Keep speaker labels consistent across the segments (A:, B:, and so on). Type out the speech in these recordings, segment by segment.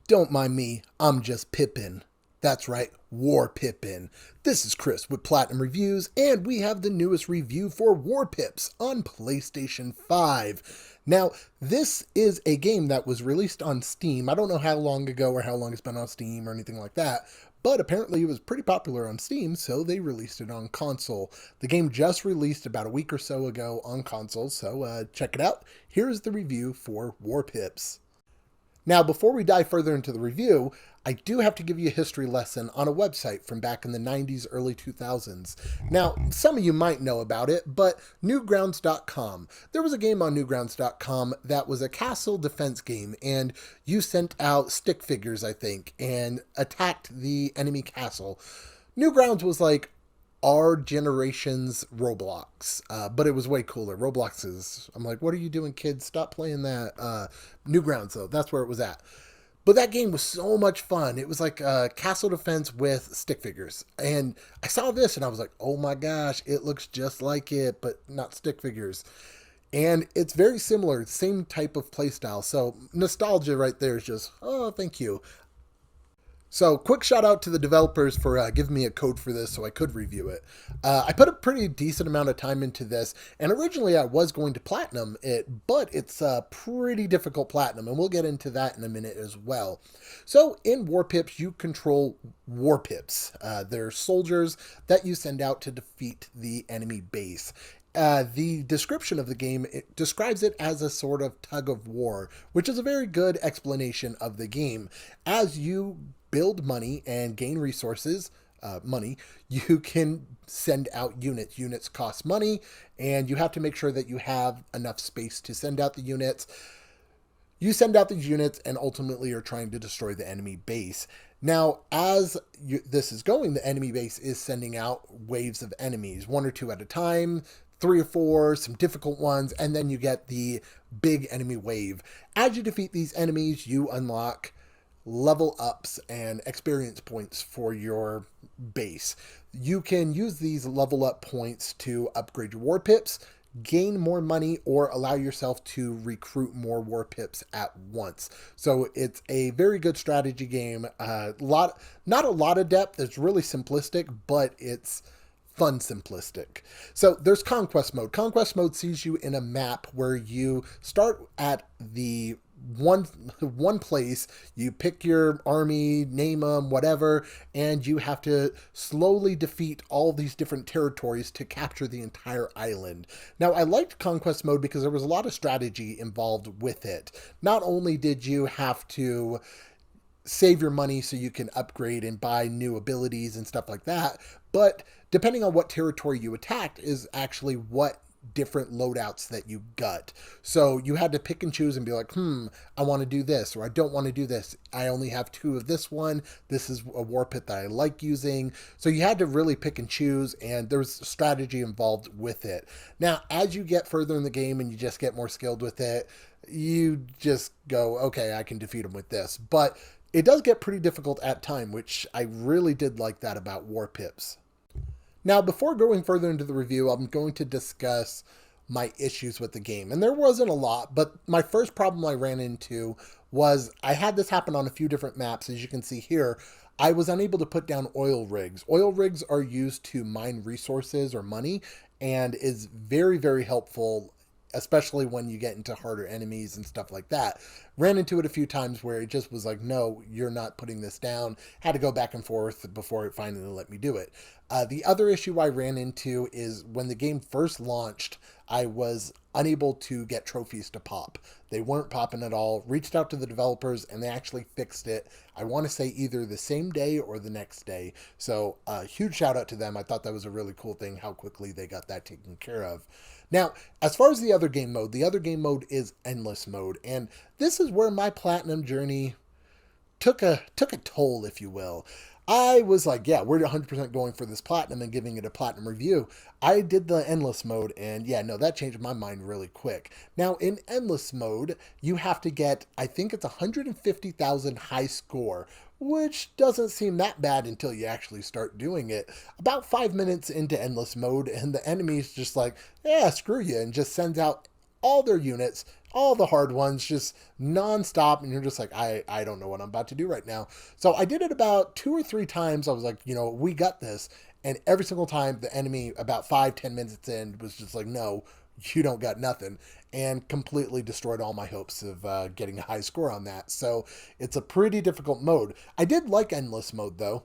A: Don't mind me, I'm just Pippin. That's right, War Pippin. This is Chris with Platinum Reviews, and we have the newest review for WarPips on PlayStation 5. Now, this is a game that was released on Steam. I don't know how long ago or how long it's been on Steam or anything like that, but apparently it was pretty popular on Steam, so they released it on console. The game just released about a week or so ago on console, so check it out. Here's the review for WarPips. Now, before we dive further into the review, I do have to give you a history lesson on a website from back in the 90s, early 2000s. Now, some of you might know about it, but Newgrounds.com. There was a game on Newgrounds.com that was a castle defense game, and you sent out stick figures, I think, and attacked the enemy castle. Newgrounds was like our generation's Roblox, but it was way cooler. Roblox is, I'm like, what are you doing, kids? Stop playing that. Newgrounds, though, that's where it was at. But that game was so much fun. It was like castle defense with stick figures. And I saw this and I was like, oh my gosh, it looks just like it, but not stick figures. And it's very similar, same type of playstyle. So nostalgia right there is just, oh, thank you. So, quick shout out to the developers for giving me a code for this so I could review it. I put a pretty decent amount of time into this, and originally I was going to platinum it, but it's a pretty difficult platinum, and we'll get into that in a minute as well. So, in WarPips, you control WarPips. They're soldiers that you send out to defeat the enemy base. The description of the game, it describes it as a sort of tug of war, which is a very good explanation of the game. As you build money and gain resources, you can send out units. Units cost money, and you have to make sure that you have enough space to send out the units. You send out these units and ultimately are trying to destroy the enemy base. Now, this is going, the enemy base is sending out waves of enemies, one or two at a time, three or four, some difficult ones, and then you get the big enemy wave. As you defeat these enemies, you unlock level ups and experience points for your base. You can use these level up points to upgrade your war pips, gain more money, or allow yourself to recruit more war pips at once. So it's a very good strategy game. Not a lot of depth. It's really simplistic, but it's fun simplistic. So there's conquest mode. Conquest mode sees you in a map where you start at the one place, you pick your army, name them, whatever, and you have to slowly defeat all these different territories to capture the entire island. Now, I liked conquest mode because there was a lot of strategy involved with it. Not only did you have to save your money so you can upgrade and buy new abilities and stuff like that, but depending on what territory you attacked is actually what different loadouts that you got. So you had to pick and choose and be like, I want to do this, or I don't want to do this. I only have two of this one. This is a war pit that I like using. So you had to really pick and choose, and there's strategy involved with it. Now, as you get further in the game and you just get more skilled with it, you just go, okay, I can defeat them with this. But it does get pretty difficult at time, which I really did like that about WarPips. Now, before going further into the review, I'm going to discuss my issues with the game. And there wasn't a lot, but my first problem I ran into was I had this happen on a few different maps. As you can see here, I was unable to put down oil rigs. Oil rigs are used to mine resources or money and is very, very helpful, especially when you get into harder enemies and stuff like that. Ran into it a few times where it just was like, no, you're not putting this down. Had to go back and forth before it finally let me do it. The other issue I ran into is when the game first launched, I was unable to get trophies to pop. They weren't popping at all. Reached out to the developers and they actually fixed it. I want to say either the same day or the next day. So huge shout out to them. I thought that was a really cool thing, how quickly they got that taken care of. Now, as far as the other game mode is endless mode. And this is where my platinum journey took a toll, if you will. I was like, yeah, we're 100% going for this platinum and giving it a platinum review. I did the endless mode, and yeah, no, that changed my mind really quick. Now, in endless mode, you have to get, I think it's 150,000 high score, which doesn't seem that bad until you actually start doing it. About 5 minutes into endless mode, and the enemy's just like, yeah, screw you, and just sends out all their units, all the hard ones, just nonstop, and you're just like, I don't know what I'm about to do right now. So I did it about 2 or 3 times. I was like, we got this. And every single time the enemy, about 5-10 minutes in, was just like, no, you don't got nothing, and completely destroyed all my hopes of getting a high score on that. So it's a pretty difficult mode. I did like endless mode though.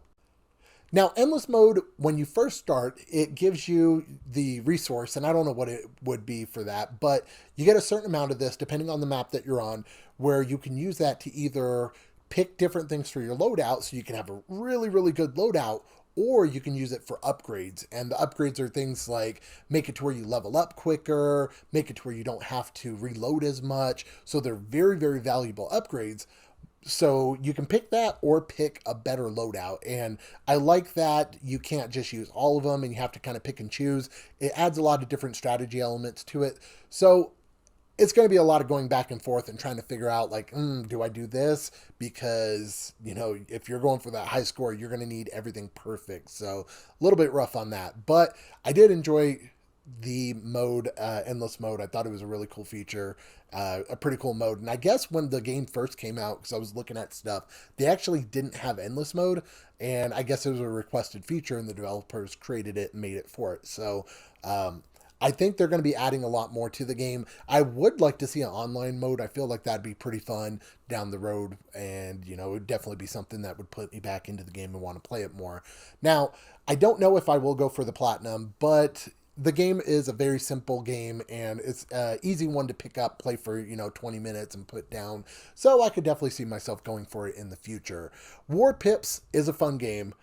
A: Now, endless mode, when you first start, it gives you the resource, and I don't know what it would be for that, but you get a certain amount of this depending on the map that you're on, where you can use that to either pick different things for your loadout so you can have a really, really good loadout, or you can use it for upgrades. And the upgrades are things like make it to where you level up quicker, make it to where you don't have to reload as much. So they're very, very valuable upgrades. So you can pick that or pick a better loadout. And I like that you can't just use all of them and you have to kind of pick and choose. It adds a lot of different strategy elements to it. So it's going to be a lot of going back and forth and trying to figure out like, do I do this? Because, if you're going for that high score, you're going to need everything perfect. So a little bit rough on that. But I did enjoy the mode, endless mode. I thought it was a really cool feature, a pretty cool mode. And I guess when the game first came out, because I was looking at stuff, they actually didn't have endless mode. And I guess it was a requested feature and the developers created it and made it for it. So, I think they're going to be adding a lot more to the game. I would like to see an online mode. I feel like that'd be pretty fun down the road. And, it would definitely be something that would put me back into the game and want to play it more. Now, I don't know if I will go for the platinum, but the game is a very simple game and it's an easy one to pick up, play for, 20 minutes and put down. So I could definitely see myself going for it in the future. WarPips is a fun game.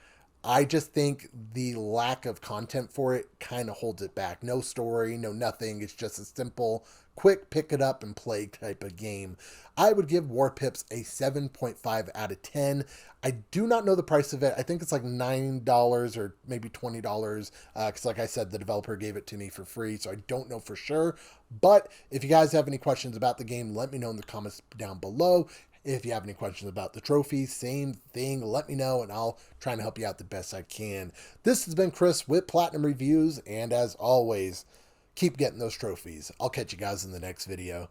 A: I just think the lack of content for it kind of holds it back. No story, no nothing. It's just a simple, quick pick it up and play type of game. I would give WarPips a 7.5 out of 10. I do not know the price of it. I think it's like $9 or maybe $20 because like I said, the developer gave it to me for free, so I don't know for sure. But if you guys have any questions about the game, let me know in the comments down below. If you have any questions about the trophies, same thing, let me know and I'll try and help you out the best I can. This has been Chris with Platinum Reviews, and as always, keep getting those trophies. I'll catch you guys in the next video.